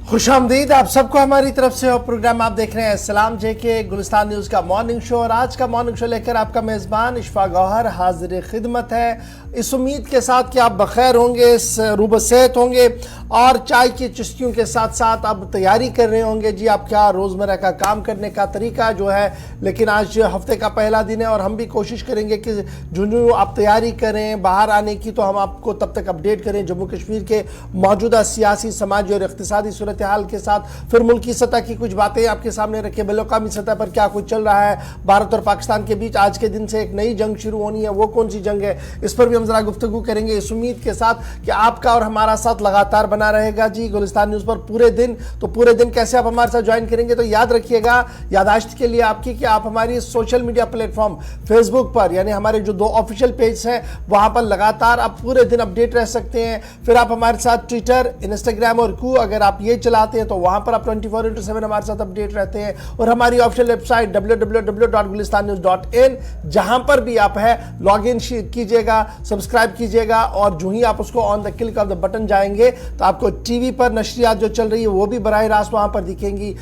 खुशामदीद आप सबको हमारी तरफ से। और प्रोग्राम आप देख रहे हैं सलाम जेके गुलिस्तान न्यूज़ का मॉर्निंग शो। और आज का मॉर्निंग शो लेकर आपका मेज़बान इशफाक गौहर हाजिर खिदमत है, इस उम्मीद के साथ कि आप बखैर होंगे, रूबसेहत होंगे और चाय की चुस्कियों के साथ साथ आप तैयारी कर रहे होंगे जी आपका रोज़मर्रा का काम करने का तरीका जो है। लेकिन आज हफ्ते का पहला दिन है और हम भी कोशिश करेंगे कि जो आप तैयारी करें बाहर आने की, तो हम आपको तब तक अपडेट करें जम्मू कश्मीर के मौजूदा सियासी, समाजी और इक़्तिसादी सूरत हाल के साथ। फिर मुल्की सतह की कुछ बातें आपके सामने रखें, बैनुल-अक़वामी सतह पर क्या कुछ चल रहा है भारत और पाकिस्तान के बीच। आज के दिन से एक नई जंग शुरू होनी है, वो कौन सी जंग है, इस पर भी हम जरा गुफ्तगू करेंगे, इस उम्मीद के साथ कि आपका और हमारा साथ लगातार बना रहेगा जी गुलिस्तान न्यूज़ पर पूरे दिन। तो पूरे दिन कैसे आप हमारे साथ ज्वाइन करेंगे, तो याद रखिएगा, यादाश्त के लिए आपकी, कि आप हमारी सोशल मीडिया प्लेटफॉर्म फेसबुक पर, यानी हमारे जो 2 ऑफिशियल पेज हैं वहां पर लगातार आप पूरे दिन अपडेट रह सकते हैं। फिर आप हमारे साथ ट्विटर, इंस्टाग्राम और कू अगर आप ये चलाते हैं तो वहां पर आप 24/7 हमारे साथ अपडेट रहते हैं। और हमारी ऑफिशियल वेबसाइट www.gulistannews.in, जहां पर भी आप है लॉग इन कीजिएगा, सब्सक्राइब कीजिएगा और जो ही आप उसको on the click of the button जाएंगे तो आपको टीवी पर नशरियात जो चल रही है वो भी बराह रास्त वहां पर दिखेंगी।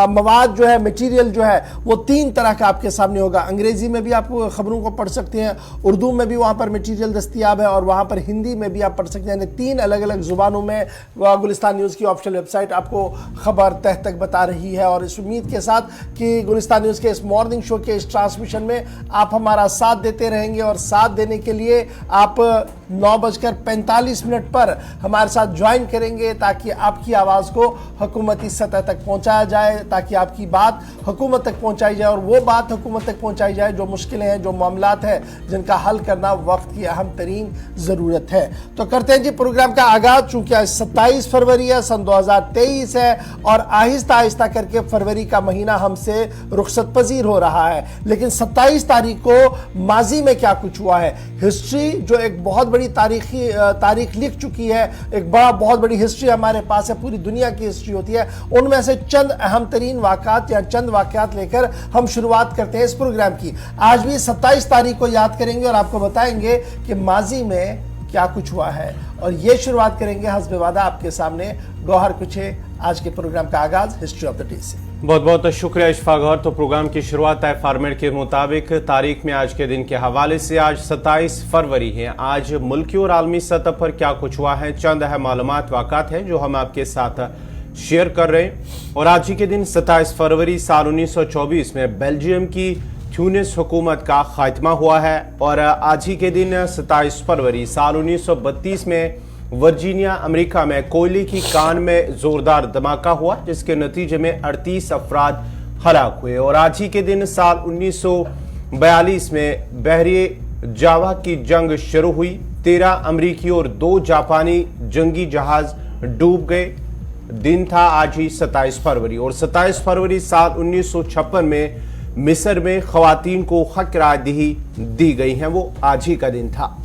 मवाद जो है, मटीरियल जो है वो 3 तरह का आपके सामने होगा। अंग्रेजी में भी आप खबरों को पढ़ सकते हैं, उर्दू में भी वहां पर मटीरियल दस्तियाब है और वहां पर हिंदी में भी आप पढ़ सकते हैं। 3 अलग अलग जुबानों में गुलिस्तान न्यूज़ की ऑफिशियल वेबसाइट आपको खबर तह तक बता रही है। और इस उम्मीद के साथ कि गुलिस्तान न्यूज़ के इस मॉर्निंग शो के इस ट्रांसमिशन में आप हमारा साथ देते रहेंगे। और साथ देने के लिए आप 9:45 पर हमारे साथ ज्वाइन करेंगे ताकि आपकी आवाज़ को हुकूमती सतह तक पहुंचाया जाए, ताकि आपकी बात हुकूमत तक पहुंचाई जाए और वो बात हुकूमत तक पहुंचाई जाए जो मुश्किलें हैं, जो मामलात हैं जिनका हल करना वक्त की अहम तरीन ज़रूरत है। तो करते हैं जी प्रोग्राम का आगाज़। चूँकि आज 27 फरवरी है, सन 2023 है और आहिस्ता आहिस्ता करके फरवरी का महीना हमसे रुखसत पजीर हो रहा है। लेकिन 27 तारीख को माजी में क्या कुछ हुआ है, हिस्ट्री जो एक बहुत बड़ी तारीख लिख चुकी है, एक बहुत बड़ी हिस्ट्री हमारे पास है, पूरी दुनिया की हिस्ट्री होती है, उनमें से चंद अहम तरीन वाक़ात या चंद वाक़यात लेकर हम शुरुआत करते हैं इस प्रोग्राम की। आज भी 27 तारीख को याद करेंगे और आपको बताएंगे कि माजी में क्या कुछ हुआ है। और ये शुरुआत करेंगे हस्बे वादा आपके सामने गौहर कुछे आज के प्रोग्राम का आगाज हिस्ट्री ऑफ द डे से। बहुत बहुत शुक्रिया इशफाक गौहर। तो प्रोग्राम की शुरुआत है फॉर्मेट के मुताबिक तारीख में आज के दिन के हवाले से। आज 27 फरवरी है। आज मुल्की और आलमी सतह पर क्या कुछ हुआ है, चंद अहम मालूमात वाक़ात हैं जो हम आपके साथ शेयर कर रहे हैं। और आज ही के दिन 27 फरवरी साल 1924 में बेल्जियम की ट्यूनिस हुकूमत का खात्मा हुआ है। और आज ही के दिन 27 फरवरी साल 1932 में वर्जीनिया अमेरिका में कोयले की कान में जोरदार धमाका हुआ जिसके नतीजे में 38 अफराद हलाक हुए। और आज ही के दिन साल 1942 में बहरे जावा की जंग शुरू हुई। 13 अमेरिकी और 2 जापानी जंगी जहाज डूब गए। दिन था आज ही 27 फरवरी। और 27 फरवरी साल 1956 में मिस्र में खवातीन को हक रायदही दी गई हैं, वो आज ही का दिन था।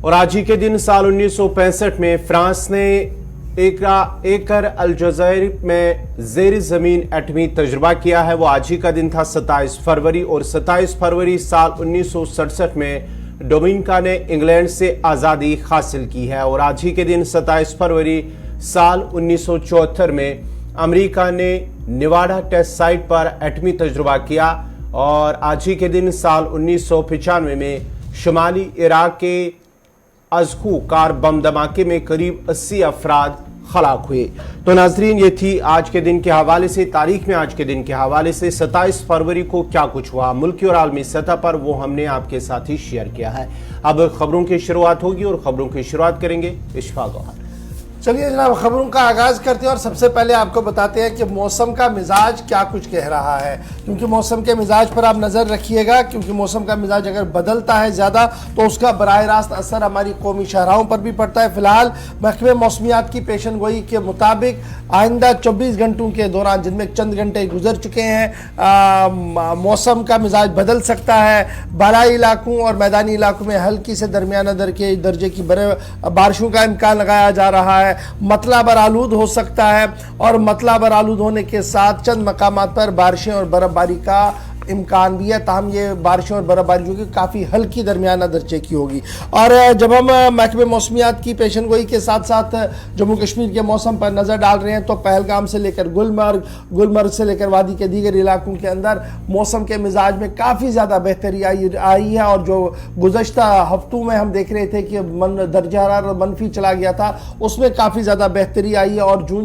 और आज ही के दिन साल 1965 में फ्रांस ने एकर अलजज़ायर में ज़ेर ज़मीन एटमी तजुर्बा किया है, वो आज ही का दिन था 27 फरवरी। और 27 फरवरी साल 1967 में डोमिनिका ने इंग्लैंड से आज़ादी हासिल की है। और आज ही के दिन 27 फरवरी साल 1974 में अमेरिका ने नेवाडा टेस्ट साइट पर एटमी तजुर्बा किया। और आज ही के दिन साल 1995 में शुमाली इराक के अज़कू कार बम धमाके में करीब 80 अफराद हलाक हुए। तो नाजरीन, ये थी आज के दिन के हवाले से तारीख में आज के दिन के हवाले से 27 फरवरी को क्या कुछ हुआ मुल्की और आलमी सतह पर, वो हमने आपके साथ ही शेयर किया है। अब खबरों की शुरुआत होगी और खबरों की शुरुआत करेंगे इशफाक गौहर। चलिए जनाब, खबरों का आगाज करते हैं और सबसे पहले आपको बताते हैं कि मौसम का मिजाज क्या कुछ कह रहा है। क्योंकि मौसम के मिजाज पर आप नज़र रखिएगा, क्योंकि मौसम का मिजाज अगर बदलता है ज़्यादा तो उसका बराह रास्त असर हमारी कौमी शहराओं पर भी पड़ता है। फिलहाल महकमे मौसमियात की पेशन गोई के मुताबिक आइंदा 24 घंटों के दौरान, जिनमें चंद घंटे गुजर चुके हैं, मौसम का मिजाज बदल सकता है। बालाई इलाकों और मैदानी इलाकों में हल्की से दरमियाना दर्जे की बारिशों का इम्कान लगाया जा रहा है। मतला बरालूद हो सकता है और मतला बरालूद होने के साथ चंद मकामात पर बारिशें और बर्फबारी का इम्कान भी है, ताहम ये बारिश और बर्फबारी जो कि काफ़ी हल्की दरमियाना दर्जे की होगी। और जब हम महकमे मौसमियात की पेशन गोई के साथ साथ जम्मू कश्मीर के मौसम पर नज़र डाल रहे हैं तो पहलगाम से लेकर गुलमर्ग से लेकर वादी के दीगर इलाकों के अंदर मौसम के मिजाज में काफ़ी ज़्यादा बेहतरी आई है। और जो गुज़श्ता हफ्तों में हम देख रहे थे कि दर्जा हरारत मनफी चला गया था, उसमें काफ़ी ज़्यादा बेहतरी आई है। और जूं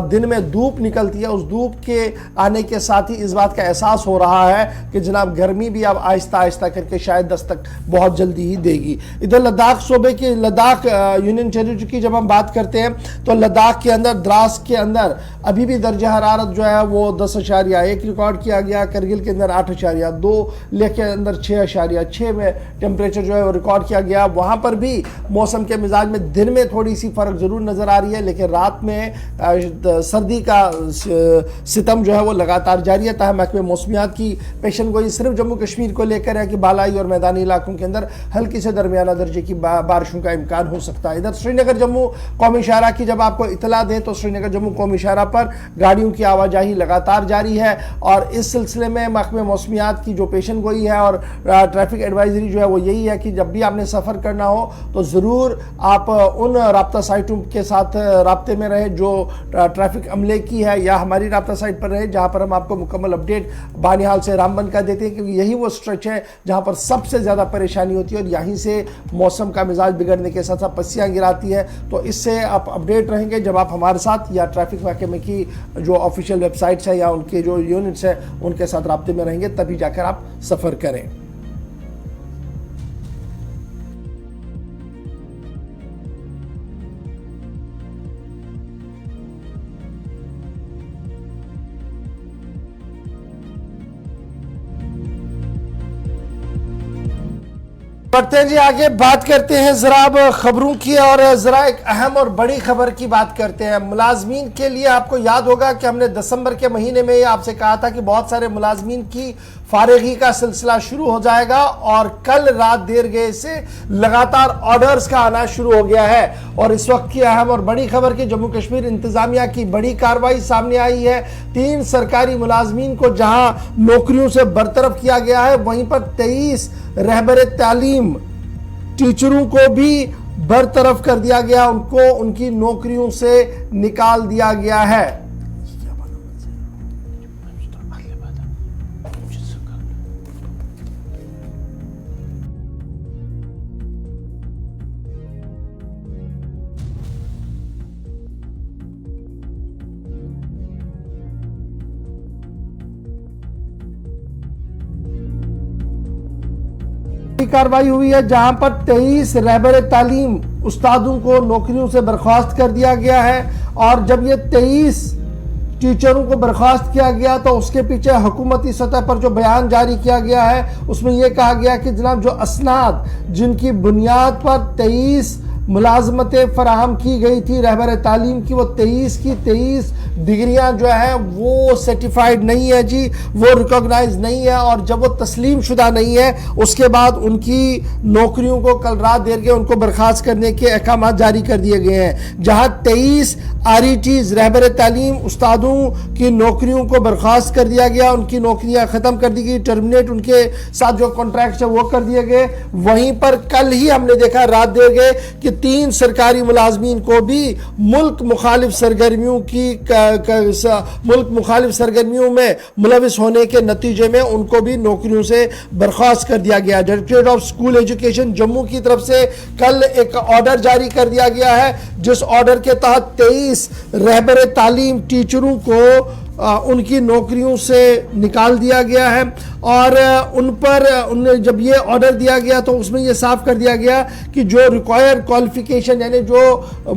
दिन में धूप निकलती है, उस धूप के आने के साथ ही इस बात का एहसास हो रहा है कि जनाब गर्मी भी अब आहिस्ता आहिस्ता करके शायद दस्तक बहुत जल्दी ही देगी। इधर लद्दाख सूबे की लद्दाख यूनियन टेरिटरी की जब हम बात करते हैं तो लद्दाख के अंदर द्रास के अंदर अभी भी दर्जा हरारत जो है वो 10.1 रिकॉर्ड किया गया, करगिल के अंदर 8.2, लेह के अंदर 6.6 में टेम्परेचर जो है वो रिकॉर्ड किया गया। वहाँ पर भी मौसम के मिजाज में दिन में थोड़ी सी फ़र्क ज़रूर नज़र आ रही है, लेकिन रात में सर्दी का सितम जो है वो लगातार जारी है। ताहम महकमे मौसमियात की पेशन गोई सिर्फ जम्मू कश्मीर को लेकर है कि बालाई और मैदानी इलाकों के अंदर हल्की से दरमियाना दर्जे की बारिशों का इम्कान हो सकता है। इधर श्रीनगर जम्मू कौमी शाहरा की जब आपको इतला दें तो श्रीनगर जम्मू कौमी शाहरा पर गाड़ियों की आवाजाही लगातार जारी है। और इस सिलसिले में महकमे मौसमियात की जो पेशन गोई है और ट्रैफिक एडवाइजरी जो है वो यही है कि जब भी आपने सफ़र करना हो तो ज़रूर आप उन राब्ता साइटों के साथ राब्ते में रहे जो ट्रैफिक अमले की है, या हमारी राब्ता साइट पर रहे जहाँ पर हम आपको मुकम्मल अपडेट बानिहाल से रामबन का देते हैं, क्योंकि यही वो स्ट्रेच है जहाँ पर सबसे ज़्यादा परेशानी होती है और यहीं से मौसम का मिजाज बिगड़ने के साथ साथ पस्सियाँ गिराती है। तो इससे आप अपडेट रहेंगे जब आप हमारे साथ या ट्रैफिक महकमे की जो ऑफिशियल वेबसाइट्स है या उनके जो यूनिट्स हैं उनके साथ राब्ते में रहेंगे, तभी जाकर आप सफ़र करें। बढ़ते हैं जी आगे, बात करते हैं जरा अब खबरों की और जरा एक अहम और बड़ी खबर की बात करते हैं। मुलाजमीन के लिए आपको याद होगा कि हमने दिसंबर के महीने में आपसे कहा था कि बहुत सारे मुलाजमीन की फारिगी का सिलसिला शुरू हो जाएगा और कल रात देर गए से लगातार ऑर्डर्स का आना शुरू हो गया है। और इस वक्त की अहम और बड़ी खबर की जम्मू कश्मीर इंतजामिया की बड़ी कार्रवाई सामने आई है। 3 सरकारी मुलाजमीन को जहां नौकरियों से बरतरफ किया गया है, वहीं पर 23 रहबर तालीम टीचरों को भी बरतरफ कर दिया गया, उनको उनकी नौकरियों से निकाल दिया गया है। कार्रवाई हुई है जहां पर 23 रहबर तालीम उस्तादों को नौकरियों से बर्खास्त कर दिया गया है। और जब ये 23 टीचरों को बर्खास्त किया गया तो उसके पीछे हुकूमती सतह पर जो बयान जारी किया गया है उसमें यह कहा गया कि जनाब जो असनाद जिनकी बुनियाद पर 23 मुलाजमतें फराहम की गई थी रहबर तालीम की, वो 23 की 23 डिग्रियां जो है वो सर्टिफाइड नहीं है जी, वो रिकॉग्नाइज नहीं है। और जब वो तस्लीम शुदा नहीं है उसके बाद उनकी नौकरियों को कल रात देर के उनको बर्खास्त करने के अहकाम जारी कर दिए गए हैं। जहां 23 RETs रहबर तालीम उस्तादों की नौकरियों को बर्खास्त कर दिया गया, उनकी नौकरियां ख़त्म कर दी गई, टर्मिनेट उनके साथ जो कॉन्ट्रैक्ट है वो कर दिए गए। वहीं पर कल ही हमने देखा रात देर गए कि 3 सरकारी मुलाजमीन को भी मुल्क मुखालिफ सरगर्मियों में मुलविस होने के नतीजे में उनको भी नौकरियों से बर्खास्त कर दिया गया। Directorate of school education Jammu की तरफ से कल एक ऑर्डर जारी कर दिया गया है, जिस ऑर्डर के तहत 23 रहबर तालीम टीचरों को उनकी नौकरियों से निकाल दिया गया है। और उन पर जब ये ऑर्डर दिया गया तो उसमें ये साफ कर दिया गया कि जो रिक्वायर्ड क्वालिफिकेशन यानी जो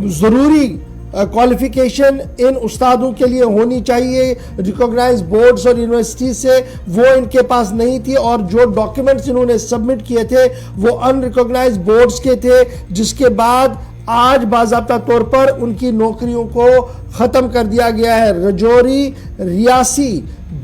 ज़रूरी क्वालिफिकेशन इन उस्तादों के लिए होनी चाहिए रिकॉग्नाइज बोर्ड्स और यूनिवर्सिटी से, वो इनके पास नहीं थी। और जो डॉक्यूमेंट्स इन्होंने सबमिट किए थे वो अनरिकॉग्नाइज बोर्ड्स के थे, जिसके बाद आज बाज़ाब्ता तौर पर उनकी नौकरियों को ख़त्म कर दिया गया है। रजौरी, रियासी,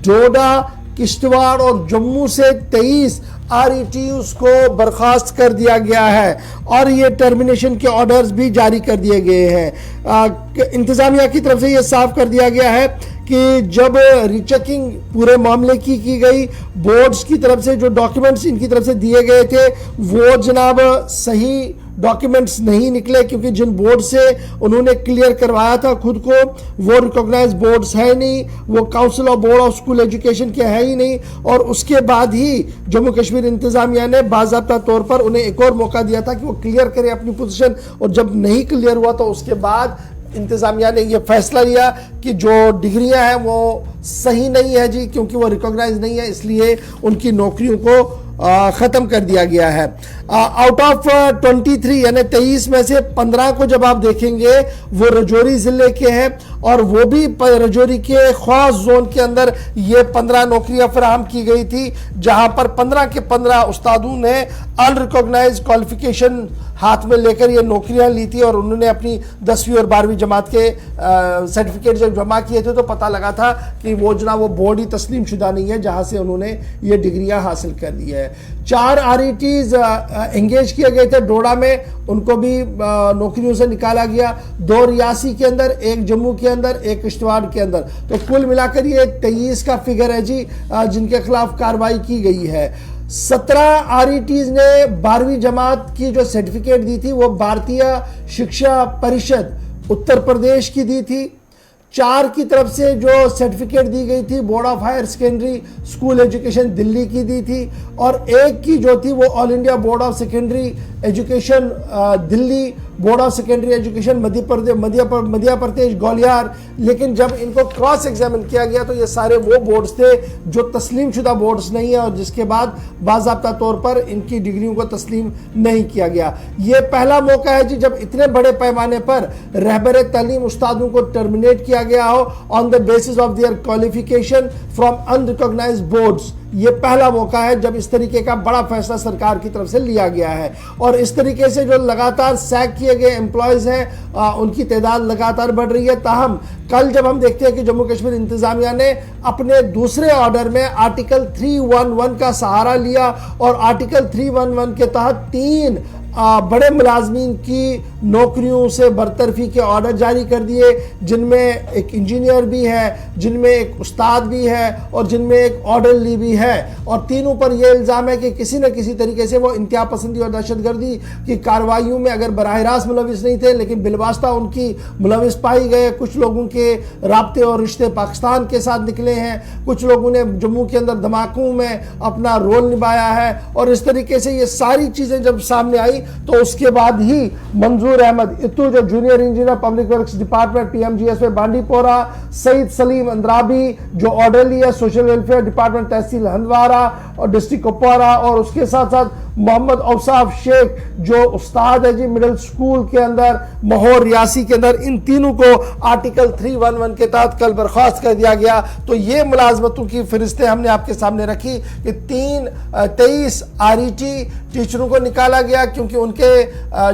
डोडा, किश्तवाड़ और जम्मू से 23 RET उसको बर्खास्त कर दिया गया है और ये टर्मिनेशन के ऑर्डर्स भी जारी कर दिए गए हैं। इंतजामिया की तरफ से ये साफ कर दिया गया है कि जब रीचेकिंग पूरे मामले की गई, बोर्ड्स की तरफ से जो डॉक्यूमेंट्स इनकी तरफ से दिए गए थे वो जनाब सही डॉक्यूमेंट्स नहीं निकले, क्योंकि जिन बोर्ड से उन्होंने क्लियर करवाया था खुद को वो रिकॉग्नाइज बोर्ड्स है नहीं, वो council of board of school education के है ही नहीं। और उसके बाद ही जम्मू कश्मीर इंतजामिया ने बाज़ाब्ता तौर पर उन्हें एक और मौका दिया था कि वो क्लियर करें अपनी पोजीशन, और जब नहीं क्लियर हुआ तो उसके बाद इंतजामिया ने यह फैसला लिया कि जो डिग्रियां हैं वो सही नहीं है जी, क्योंकि वो रिकॉग्नाइज नहीं है, इसलिए उनकी नौकरियों को ख़त्म कर दिया गया है। आउट ऑफ 23 यानी 23 में से 15 को जब आप देखेंगे वो रजौरी ज़िले के हैं, और वो भी रजौरी के ख़ास जोन के अंदर ये 15 नौकरियां फराहम की गई थी, जहां पर 15 के 15 उस्तादों ने अनरिकॉग्नाइज क्वालिफिकेशन हाथ में लेकर ये नौकरियां ली थी, और उन्होंने अपनी 10वीं और 12वीं जमात के सर्टिफिकेट जब जमा किए थे तो पता लगा था कि वो जना वो बोर्ड ही तस्लीम शुदा नहीं है जहां से उन्होंने ये डिग्रियां हासिल कर दी है। 4 RETs एंगेज किए गए थे डोडा में, उनको भी नौकरियों से निकाला गया, 2 रियासी के अंदर, 1 जम्मू के अंदर, 1 किश्तवाड़ के अंदर। तो कुल मिलाकर ये 23 का फिगर है जी जिनके खिलाफ कार्रवाई की गई है। 17 RETs ने 12वीं जमात की जो सर्टिफिकेट दी थी वो भारतीय शिक्षा परिषद उत्तर प्रदेश की दी थी। 4 की तरफ से जो सर्टिफिकेट दी गई थी board of higher secondary school education Delhi की दी थी, और 1 की जो थी वो all India board of secondary education Delhi, board of secondary education Madhya Pradesh Gwalior. लेकिन जब इनको क्रॉस एग्जामिन किया गया तो ये सारे वो बोर्ड्स थे जो तस्लीम शुदा बोर्ड्स नहीं है, और जिसके बाद बाज़ाब्ता तौर पर इनकी डिग्रियों को तस्लीम नहीं किया गया। ये पहला मौका है जी जब इतने बड़े पैमाने पर रहबर तालीम उस्तादों को टर्मिनेट किया गया हो on the basis of their qualification from unrecognised boards. ये पहला मौका है जब इस तरीके का बड़ा फैसला सरकार की तरफ से लिया गया है, और इस तरीके से जो लगातार सैक किए गए एम्प्लॉयज हैं उनकी तादाद लगातार बढ़ रही है। ताहम कल जब हम देखते हैं कि जम्मू कश्मीर इंतजामिया ने अपने दूसरे ऑर्डर में आर्टिकल 311 का सहारा लिया, और आर्टिकल 311 के तहत 3 बड़े मुलाजमीन की नौकरियों से बरतरफी के ऑर्डर जारी कर दिए, जिनमें एक इंजीनियर भी है, जिनमें एक उस्ताद भी है, और जिनमें एक ऑर्डरली भी है। और तीनों पर यह इल्ज़ाम है कि किसी न किसी तरीके से वो इंतहा पसंदी और दहशतगर्दी की कार्रवाइयों में अगर बराह रास्त मुलविस नहीं थे, लेकिन बिलवास्ता उनकी मुलविस पाई गए। कुछ लोगों के राब्ते और रिश्ते पाकिस्तान के साथ निकले हैं, कुछ लोगों ने जम्मू के अंदर धमाकों में अपना रोल निभाया है, और इस तरीके से ये सारी चीज़ें जब सामने आई तो उसके बाद ही मंजूर अहमद इत्तू जो junior engineer public works department PMGS में बांडीपोरा, सईद सलीम अंद्राबी जो ऑर्डरली है सोशल वेलफेयर डिपार्टमेंट तहसील हंदवारा और डिस्ट्रिक्ट कुपवारा, और उसके साथ साथ मोहम्मद औसाफ शेख जो उस्ताद है जी मिडिल स्कूल के अंदर माहौर रियासी के अंदर, इन तीनों को आर्टिकल 311 के तहत कल बर्खास्त कर दिया गया। तो ये मुलाजमतों की फहरिस्तें हमने आपके सामने रखी कि 23 RET टीचरों को निकाला गया क्योंकि उनके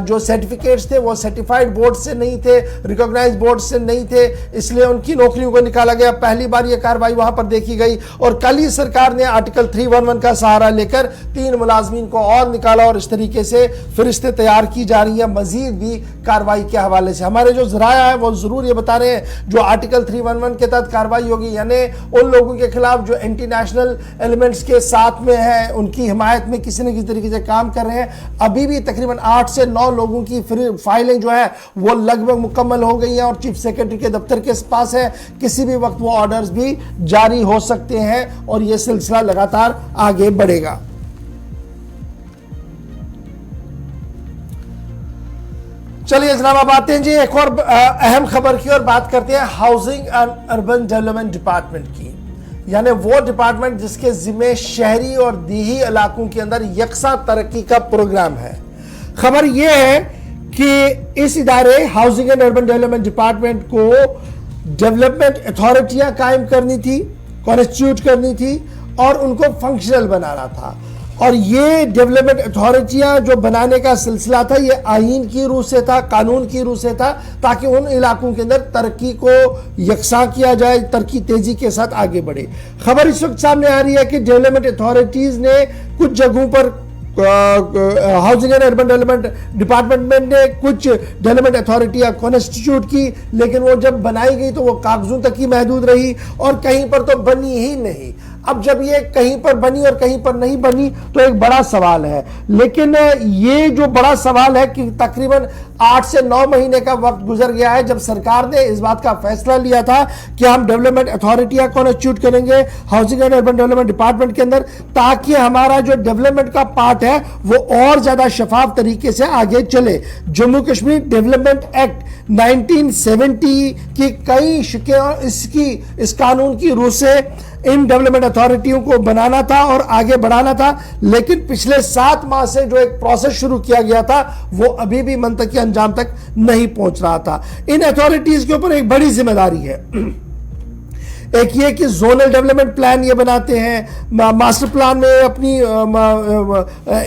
जो सर्टिफिकेट्स थे वो सर्टिफाइड बोर्ड से नहीं थे, रिकॉग्नाइज्ड बोर्ड से नहीं थे, इसलिए उनकी नौकरियों को निकाला गया। पहली बार ये कार्रवाई वहां पर देखी गई, और कल ही सरकार ने आर्टिकल 311 का सहारा लेकर 3 मुलाजमीन को और निकाला, और इस तरीके से फरिश्ते तैयार की जा रही है मजीद भी कार्रवाई के हवाले से। हमारे जो जराया है वो जरूर ये बता रहे हैं जो आर्टिकल 311 के तहत कार्रवाई होगी, यानी उन लोगों के खिलाफ जो एंटी नेशनल एलिमेंट्स के साथ में है, उनकी हिमायत में किसी न किसी तरीके से काम कर रहे हैं। अभी भी तकरीबन 8 से 9 लोगों की फाइलें जो है वो लगभग मुकम्मल हो गई हैं और चीफ सेक्रेटरी के दफ्तर के पास है। किसी भी वक्त वो ऑर्डर्स भी जारी हो सकते हैं और ये सिलसिला लगातार आगे बढ़ेगा। चलिए जनाब अब आते हैं जी एक और अहम खबर की और बात करते हैं housing and urban development department की, यानी वो डिपार्टमेंट जिसके जिम्मे शहरी और देही इलाकों के अंदर यकसा तरक्की का प्रोग्राम है। खबर यह है कि इस इदारे housing and urban development department को डेवलपमेंट अथॉरिटियां कायम करनी थी, कॉन्स्टिट्यूट करनी थी और उनको फंक्शनल बनाना था। और ये डेवलपमेंट अथॉरिटियां जो बनाने का सिलसिला था ये आईन की रूह से था, कानून की रूह से था, ताकि उन इलाकों के अंदर तरक्की को यकसा किया जाए, तरक्की तेजी के साथ आगे बढ़े। खबर इस वक्त सामने आ रही है कि डेवलपमेंट अथॉरिटीज ने कुछ जगहों पर housing and urban development department ने कुछ डेवलपमेंट अथॉरिटियां कॉन्स्टिट्यूट की, लेकिन वो जब बनाई गई तो वो कागजों तक ही महदूद रही और कहीं पर तो बनी ही नहीं। अब जब ये कहीं पर बनी और कहीं पर नहीं बनी तो एक बड़ा सवाल है, लेकिन ये जो बड़ा सवाल है कि तकरीबन 8 से 9 महीने का वक्त गुजर गया है जब सरकार ने इस बात का फैसला लिया था कि हम डेवलपमेंट अथॉरिटियां कॉन्स्टिट्यूट करेंगे housing and urban development department के अंदर, ताकि हमारा जो डेवलपमेंट का पार्ट है वो और ज्यादा शफाफ तरीके से आगे चले। जम्मू कश्मीर डेवलपमेंट एक्ट 1970 की कई शिकें इस कानून की रूह से इन डेवलपमेंट अथॉरिटियों को बनाना था और आगे बढ़ाना था, लेकिन पिछले 7 माह से जो एक प्रोसेस शुरू किया गया था वो अभी भी मंतकी अंजाम तक नहीं पहुंच रहा था। इन अथॉरिटीज के ऊपर एक बड़ी जिम्मेदारी है। एक ये कि जोनल डेवलपमेंट प्लान ये बनाते हैं, मास्टर प्लान में अपनी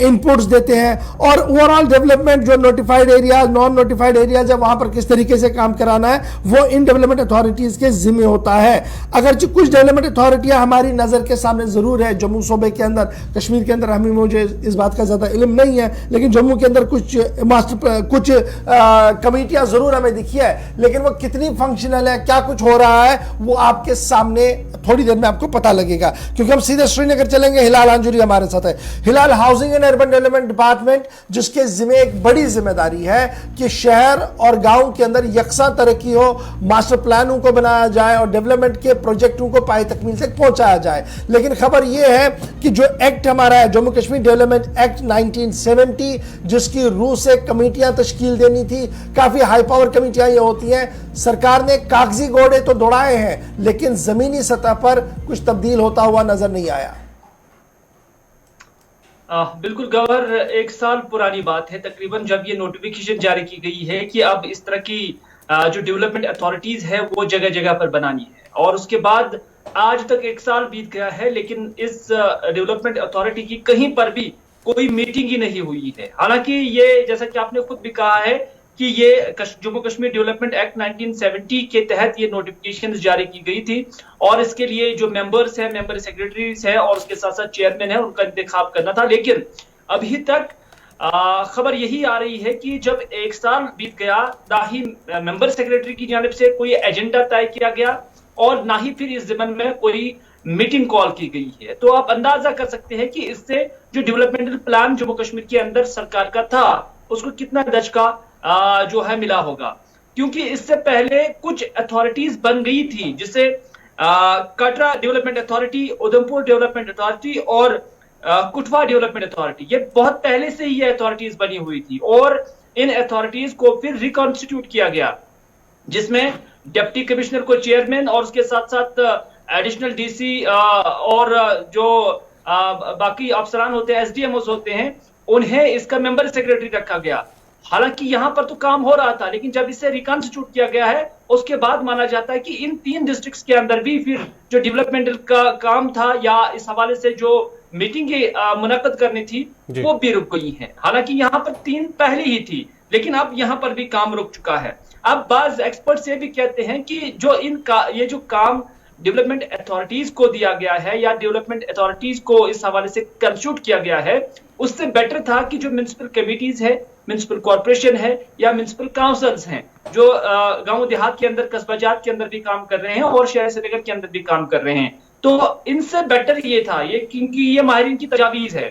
इनपुट्स देते हैं और ओवरऑल डेवलपमेंट जो notified areas non notified areas है वहां पर किस तरीके से काम कराना है वो इन डेवलपमेंट अथॉरिटीज के जिम्मे होता है। अगरचे कुछ डेवलपमेंट अथॉरिटियां हमारी नजर के सामने जरूर है जम्मू सूबे के अंदर, कश्मीर के अंदर हमें मुझे इस बात का ज्यादा इल्म नहीं है, लेकिन जम्मू के अंदर कुछ कमेटियां जरूर हमें दिखी है, लेकिन वो कितनी फंक्शनल है, क्या कुछ हो रहा है वो आपके सामने थोड़ी देर में आपको पता लगेगा, क्योंकि हम सीधे श्रीनगर चलेंगे। हिलाल अंजुरी हमारे साथ है। Hilal, housing and urban development department जिसके जिम्मे एक बड़ी जिम्मेदारी है कि शहर और गांव के अंदर यकसा तरक्की हो, मास्टर प्लानों को बनाया जाए और डेवलपमेंट के प्रोजेक्टों को पाए तकमील तक पहुंचाया जाए। लेकिन खबर यह है कि जो एक्ट हमारा है जम्मू कश्मीर डेवलपमेंट एक्ट 1970 जिसकी रूह से कमेटियां तश्कील देनी थी, काफी हाई पावर कमेटियां ये होती हैं, सरकार ने कागजी घोड़े तो दौड़ाए हैं लेकिन जमीनी सतह पर कुछ तब्दील होता हुआ नजर नहीं आया। बिल्कुल गवर, 1 साल पुरानी बात है तकरीबन जब ये नोटिफिकेशन जारी की गई है कि अब इस तरह की जो डेवलपमेंट अथॉरिटीज है वो जगह जगह पर बनानी है, और उसके बाद आज तक 1 साल बीत गया है लेकिन इस डेवलपमेंट अथॉरिटी की कहीं पर भी कोई मीटिंग ही नहीं हुई है। हालांकि ये जैसा कि आपने खुद भी कहा है कि ये जम्मू कश्मीर डेवलपमेंट एक्ट 1970 के तहत ये नोटिफिकेशन जारी की गई थी और इसके लिए जो मेंबर्स हैं, मेंबर सेक्रेटरीज हैं और उसके साथ साथ चेयरमैन है, उनका इंतखाब करना था। लेकिन अभी तक खबर यही आ रही है कि जब 1 साल बीत गया, ना ही मेंबर सेक्रेटरी की जानिब से कोई एजेंडा तय किया गया और ना ही फिर इस ज़मन में कोई मीटिंग कॉल की गई है। तो आप अंदाजा कर सकते हैं कि इससे जो डेवलपमेंटल प्लान जम्मू कश्मीर के अंदर सरकार का था उसको कितना दचका जो है मिला होगा, क्योंकि इससे पहले कुछ अथॉरिटीज बन गई थी, जिसे Katra development authority, Udhampur development authority और कुटवा डेवलपमेंट अथॉरिटी, ये बहुत पहले से ही ये अथॉरिटीज बनी हुई थी और इन अथॉरिटीज को फिर रिकॉन्स्टिट्यूट किया गया जिसमें डिप्टी कमिश्नर को चेयरमैन और उसके साथ साथ एडिशनल डीसी और जो बाकी अफसरान होते हैं, एसडीएमओ होते हैं, उन्हें इसका मेंबर सेक्रेटरी रखा गया। हालांकि यहां पर तो काम हो रहा था, लेकिन जब इसे रिकॉन्स्टिट्यूट किया गया है उसके बाद माना जाता है कि इन 3 डिस्ट्रिक्ट्स के अंदर भी फिर जो डेवलपमेंटल का काम था या इस हवाले से जो मीटिंगें मुनक्कद करनी थी वो भी रुक गई हैं। हालांकि यहाँ पर 3 पहले ही थी, लेकिन अब यहाँ पर भी काम रुक चुका है। अब बाज एक्सपर्ट्स ये भी कहते हैं कि जो ये जो काम डेवलपमेंट अथॉरिटीज को दिया गया है या डेवलपमेंट अथॉरिटीज को इस हवाले से कंस्टिट्यूट किया गया है, उससे बेटर था कि जो म्युनिसिपल कमिटीज है, म्युनिसिपल कॉर्पोरेशन है या म्युनिसिपल काउंसिल्स हैं जो गांव देहात के अंदर, कस्बाजात के अंदर भी काम कर रहे हैं और शहर श्रीनगर के अंदर भी काम कर रहे हैं, तो इनसे बेटर ये था, ये क्योंकि ये माहिरीन की तजावीज है,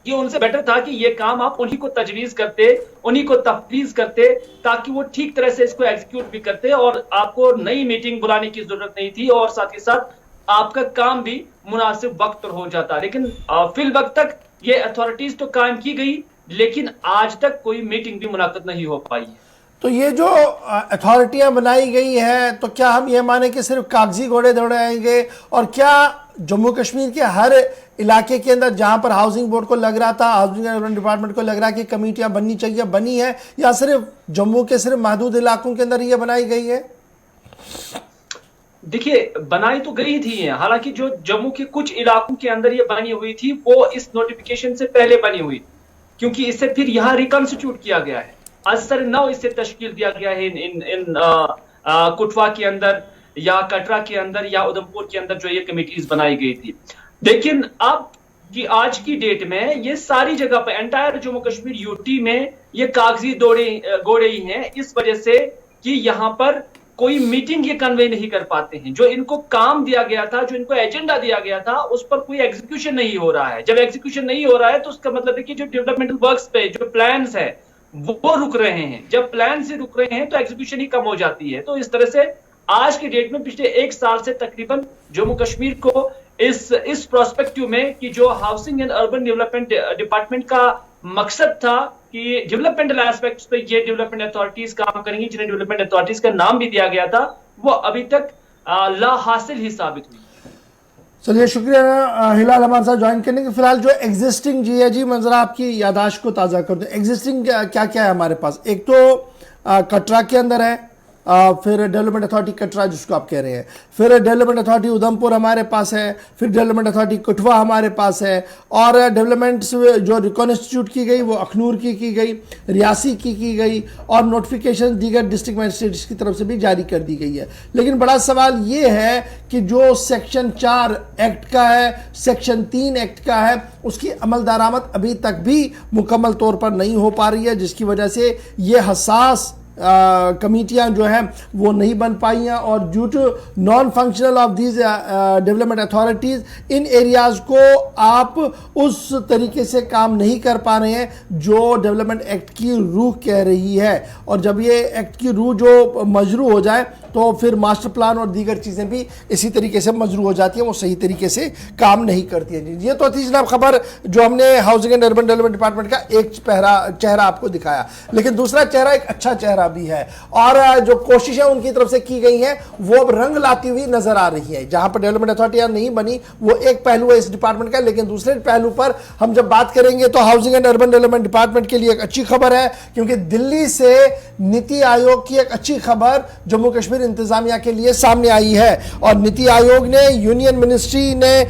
ये उनसे बेटर था कि ये काम आप उन्हीं को तजवीज करते, उन्हीं को तफवीज करते, ताकि वो ठीक तरह से इसको एग्जीक्यूट भी करते और आपको नई मीटिंग बुलाने की जरूरत नहीं थी और साथ ही साथ आपका काम भी मुनासिब वक्त पर हो जाता। लेकिन फिल वक्त तक ये अथॉरिटीज तो कायम की गई, लेकिन आज तक कोई मीटिंग भी मुनाकिद नहीं हो पाई है। तो ये जो अथॉरिटियां बनाई गई हैं, तो क्या हम ये माने कि सिर्फ कागजी घोड़े दौड़ाएंगे, और क्या जम्मू कश्मीर के हर इलाके के अंदर जहां पर हाउसिंग बोर्ड को लग रहा था, हाउसिंग एंड अर्बन डिपार्टमेंट को लग रहा है कि कमेटियां बननी चाहिए, बनी है, या सिर्फ जम्मू के सिर्फ महदूद इलाकों के अंदर ये बनाई गई है? देखिए, बनाई तो गई थी ये, हालांकि जो जम्मू के कुछ इलाकों के अंदर ये बनी हुई थी वो इस नोटिफिकेशन से पहले बनी हुई, क्योंकि इससे फिर यहाँ रिकॉन्स्टिट्यूट किया गया है। असर 9 इससे तश्कील दिया गया है इन कुटवा के अंदर या कटरा के अंदर या उधमपुर के अंदर जो ये कमेटीज बनाई गई थी। लेकिन अब कि आज की डेट में ये सारी जगह पर एंटायर जम्मू कश्मीर यूटी में ये कागजी घोड़े ही हैं, इस वजह से कि यहाँ पर कोई मीटिंग ये कन्वे नहीं कर पाते हैं। जो इनको काम दिया गया था, जो इनको एजेंडा दिया गया था, उस पर कोई एग्जीक्यूशन नहीं हो रहा है। जब एग्जीक्यूशन नहीं हो रहा है तो उसका मतलब है कि जो डेवलपमेंटल वर्क्स पे जो प्लान्स है वो रुक रहे हैं। जब प्लान से रुक रहे हैं तो एग्जीक्यूशन ही कम हो जाती है। तो इस तरह से आज की डेट में पिछले 1 साल से तकरीबन जम्मू कश्मीर को इस प्रोस्पेक्टिव में कि जो housing and urban development department का मकसद था कि डेवलपमेंटल एस्पेक्ट्स पे ये डेवलपमेंट अथॉरिटीज काम करेंगी, जिन्हें डेवलपमेंट अथॉरिटीज का नाम भी दिया गया था, वो अभी तक ला हासिल ही साबित हुई। चलिए, शुक्रिया हिलाल हमारे साथ ज्वाइन करने के। फिलहाल जो एग्जिस्टिंग जी है जी, मैं जरा आपकी यादाश्त को ताज़ा कर दूं। एग्जिस्टिंग क्या क्या है हमारे पास? एक तो कटरा के अंदर है, फिर डेवलपमेंट अथॉरिटी कटरा जिसको आप कह रहे हैं, फिर डेवलपमेंट अथॉरिटी उधमपुर हमारे पास है, फिर डेवलपमेंट अथॉरिटी कठुआ हमारे पास है, और डेवलपमेंट जो रिकॉन्स्टिट्यूट की गई वो अखनूर की गई, रियासी की गई, और नोटिफिकेशन दीगर डिस्ट्रिक्ट मजिस्ट्रेट्स की तरफ से भी जारी कर दी गई है। लेकिन बड़ा सवाल ये है कि जो सेक्शन 4 एक्ट का है, सेक्शन 3 एक्ट का है, उसकी अमल दरामद अभी तक भी मुकम्मल तौर पर नहीं हो पा रही है, जिसकी वजह से ये हसास कमिटियां जो हैं वो नहीं बन पाई हैं, और due to non functional of these development authorities in areas को आप उस तरीके से काम नहीं कर पा रहे हैं जो डेवलपमेंट एक्ट की रूह कह रही है। और जब ये एक्ट की रूह जो मजरू हो जाए तो फिर मास्टर प्लान और दीगर चीज़ें भी इसी तरीके से मजरू हो जाती हैं, वो सही तरीके से काम नहीं करती हैं। ये तो थी जनाब खबर जो हमने housing and urban development department का एक चेहरा आपको दिखाया, लेकिन दूसरा चेहरा एक अच्छा चेहरा भी है, और जो कोशिशें उनकी तरफ से की गई हैं वो अब रंग लाती हुई नजर आ रही है। जहां पर डेवलपमेंट अथॉरिटी नहीं बनी वो एक पहलू है इस डिपार्टमेंट का, लेकिन दूसरे पहलू पर हम जब बात करेंगे तो housing and urban development department के लिए एक अच्छी खबर है, क्योंकि दिल्ली से नीति आयोग की एक अच्छी खबर जम्मू कश्मीर इंतजामिया के लिए सामने आई है। और नीति आयोग ने, यूनियन मिनिस्ट्री ने,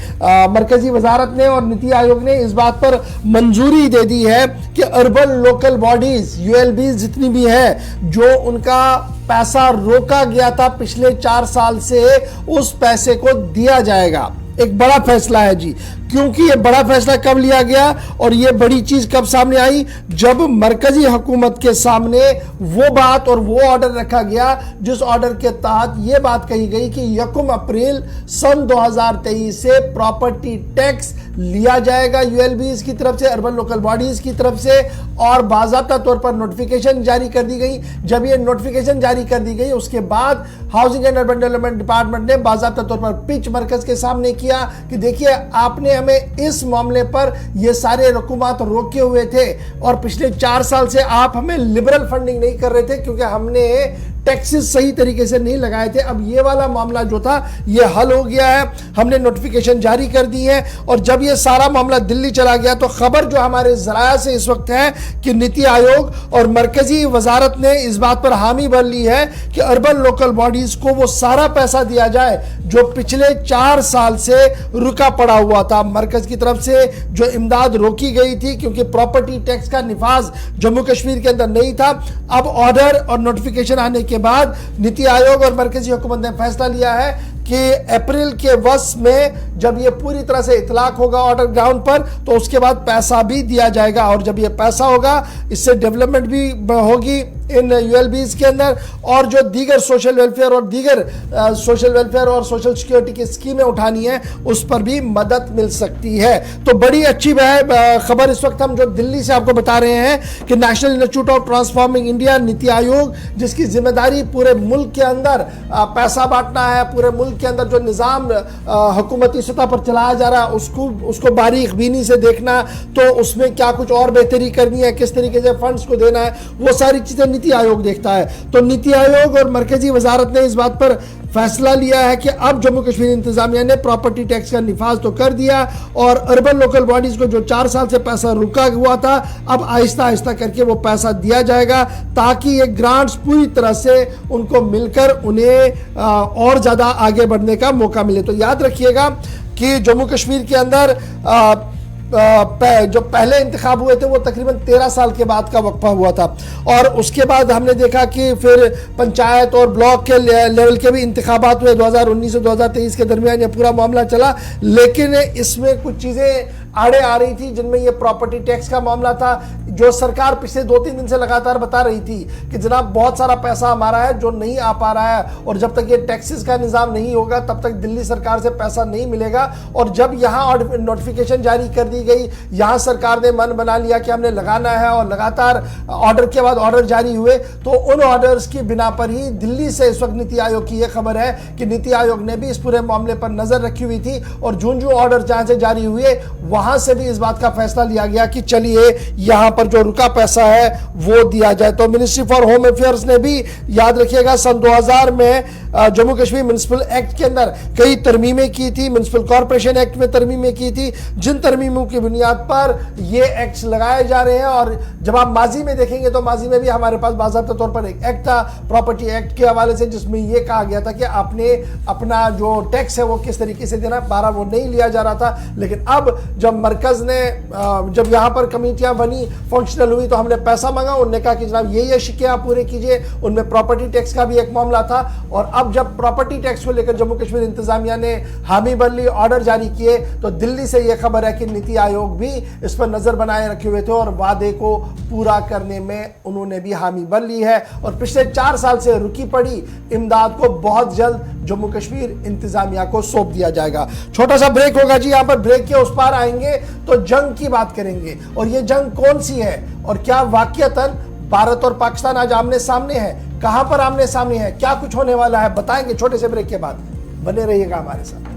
मरकजी वजारत ने और नीति आयोग ने इस बात पर मंजूरी दे दी है कि अर्बन लोकल बॉडीज यूएलबी जितनी भी है, जो उनका पैसा रोका गया था पिछले 4 साल से, उस पैसे को दिया जाएगा। एक बड़ा फैसला है जी, क्योंकि ये बड़ा फैसला कब लिया गया और ये बड़ी चीज कब सामने आई? जब मरकजी हुकूमत के सामने वो बात और वो ऑर्डर रखा गया जिस ऑर्डर के तहत ये बात कही गई कि 1 अप्रैल सन 2023 से प्रॉपर्टी टैक्स लिया जाएगा यूएलबीज की तरफ से, अर्बन लोकल बॉडीज की तरफ से, और बाज़ाब्ता तौर पर नोटिफिकेशन जारी कर दी गई। जब ये नोटिफिकेशन जारी कर दी गई उसके बाद housing and urban development department ने बाज़ाब्ता तौर पर पिच मरकज के सामने किया कि देखिए आपने हमें इस मामले पर ये सारे रकूमात रोके हुए थे, और पिछले 4 साल से आप हमें लिबरल फंडिंग नहीं कर रहे थे क्योंकि हमने टैक्सेस सही तरीके से नहीं लगाए थे। अब ये वाला मामला जो था ये हल हो गया है, हमने नोटिफिकेशन जारी कर दी है, और जब ये सारा मामला दिल्ली चला गया तो खबर जो हमारे जराया से इस वक्त है कि नीति आयोग और मरकजी वजारत ने इस बात पर हामी भर ली है कि अर्बन लोकल बॉडीज को वो सारा पैसा दिया जाए जो पिछले 4 साल से रुका पड़ा हुआ था। मरकज की तरफ से जो इमदाद रोकी गई थी क्योंकि प्रॉपर्टी टैक्स का निफाज जम्मू कश्मीर के अंदर नहीं था, अब ऑर्डर और नोटिफिकेशन आने के बाद नीति आयोग और मरकजी हुकूमत ने फैसला लिया है कि अप्रैल के वर्ष में जब ये पूरी तरह से इतलाक होगा ऑर्डर ग्राउंड पर तो उसके बाद पैसा भी दिया जाएगा, और जब ये पैसा होगा इससे डेवलपमेंट भी होगी इन यूएलबीज के अंदर, और जो दीगर सोशल वेलफेयर और सोशल सिक्योरिटी की स्कीमें उठानी है उस पर भी मदद मिल सकती है। तो बड़ी अच्छी खबर इस वक्त हम जो दिल्ली से आपको बता रहे हैं कि national institute of transforming India, NITI Aayog, जिसकी जिम्मेदारी पूरे मुल्क के अंदर पैसा बांटना है, पूरे मुल्क के अंदर जो निज़ाम हुकूमती सतह पर चलाया जा रहा है उसको बारीक बीनी से देखना, तो उसमें क्या कुछ और बेहतरी करनी है, किस तरीके से फंड्स को देना है, वो सारी चीज़ें नीति आयोग देखता है। तो नीति आयोग और मरकजी वजारत ने इस बात पर फैसला लिया है कि अब जम्मू कश्मीर इंतजामिया ने प्रॉपर्टी टैक्स का निफाज तो कर दिया और अर्बन लोकल बॉडीज को जो 4 साल से पैसा रुका हुआ था, अब आहिस्ता आहिस्ता करके वो पैसा दिया जाएगा ताकि ये ग्रांट्स पूरी तरह से उनको मिलकर उन्हें और ज़्यादा आगे बढ़ने का मौका मिले। तो याद रखिएगा कि जम्मू कश्मीर के अंदर जो पहले इंतखाब हुए थे वो तकरीबन 13 साल के बाद का वक्फा हुआ था और उसके बाद हमने देखा कि फिर पंचायत और ब्लॉक के लेवल के भी इंतखाबात हुए 2019 से 2023 के दरमियान ये पूरा मामला चला। लेकिन इसमें कुछ चीज़ें आड़े आ रही थी जिनमें ये प्रॉपर्टी टैक्स का मामला था, जो सरकार पिछले 2-3 दिन से लगातार बता रही थी कि जनाब बहुत सारा पैसा हमारा है जो नहीं आ पा रहा है और जब तक ये टैक्सेस का निज़ाम नहीं होगा तब तक दिल्ली सरकार से पैसा नहीं मिलेगा। और जब यहाँ नोटिफिकेशन जारी कर दी गई, यहाँ सरकार ने मन बना लिया कि हमने लगाना है और लगातार ऑर्डर के बाद ऑर्डर जारी हुए, तो उन ऑर्डर्स की बिना पर ही दिल्ली से इस वक्त नीति आयोग की यह खबर है कि नीति आयोग ने भी इस पूरे मामले पर नजर रखी हुई थी और जो ऑर्डर जहां से जारी हुए वहां से भी इस बात का फैसला लिया गया कि चलिए यहां पर जो रुका पैसा है वो दिया जाए। तो मिनिस्ट्री फॉर होम अफेयर्स ने भी, याद रखिएगा, सन 2000 में जम्मू कश्मीर म्युनिसिपल एक्ट के अंदर कई तरमीमें की थी, म्युनिसिपल कॉर्पोरेशन एक्ट में तरमीमें की थी, जिन तरमीमों की बुनियाद पर ये एक्ट्स लगाए जा रहे हैं। और जब आप माजी में देखेंगे तो माजी में भी हमारे पास बाज़ाब्ता तौर पर एक एक्ट था प्रॉपर्टी एक्ट के हवाले से जिसमें यह कहा गया था कि आपने अपना जो टैक्स है वो किस तरीके से देना, 12 वो नहीं लिया जा रहा था। लेकिन अब जब मरकज ने जब यहाँ पर कमेटियां बनी, फंक्शनल हुई, तो हमने पैसा मांगा, उन्होंने कहा कि जनाब ये शिके आप पूरे कीजिए। उनमें प्रॉपर्टी टैक्स का भी एक मामला था और अब जब प्रॉपर्टी टैक्स को लेकर जम्मू कश्मीर इंतजामिया ने हामी भर ऑर्डर जारी किए तो दिल्ली से यह खबर है कि नीति आयोग भी इस पर नजर बनाए रखे हुए थे और वादे को पूरा करने में उन्होंने भी हामी भर ली है और पिछले 4 साल से रुकी पड़ी इमदाद को बहुत जल्द जम्मू कश्मीर इंतजामिया को सौंप दिया जाएगा। छोटा सा ब्रेक होगा जी, यहां पर ब्रेक के उस पार आएंगे तो जंग की बात करेंगे और ये जंग कौन सी है और क्या वाकईतन भारत और पाकिस्तान आज आमने सामने है, कहां पर आमने सामने है, क्या कुछ होने वाला है, बताएंगे छोटे से ब्रेक के बाद। बने रहिएगा हमारे साथ।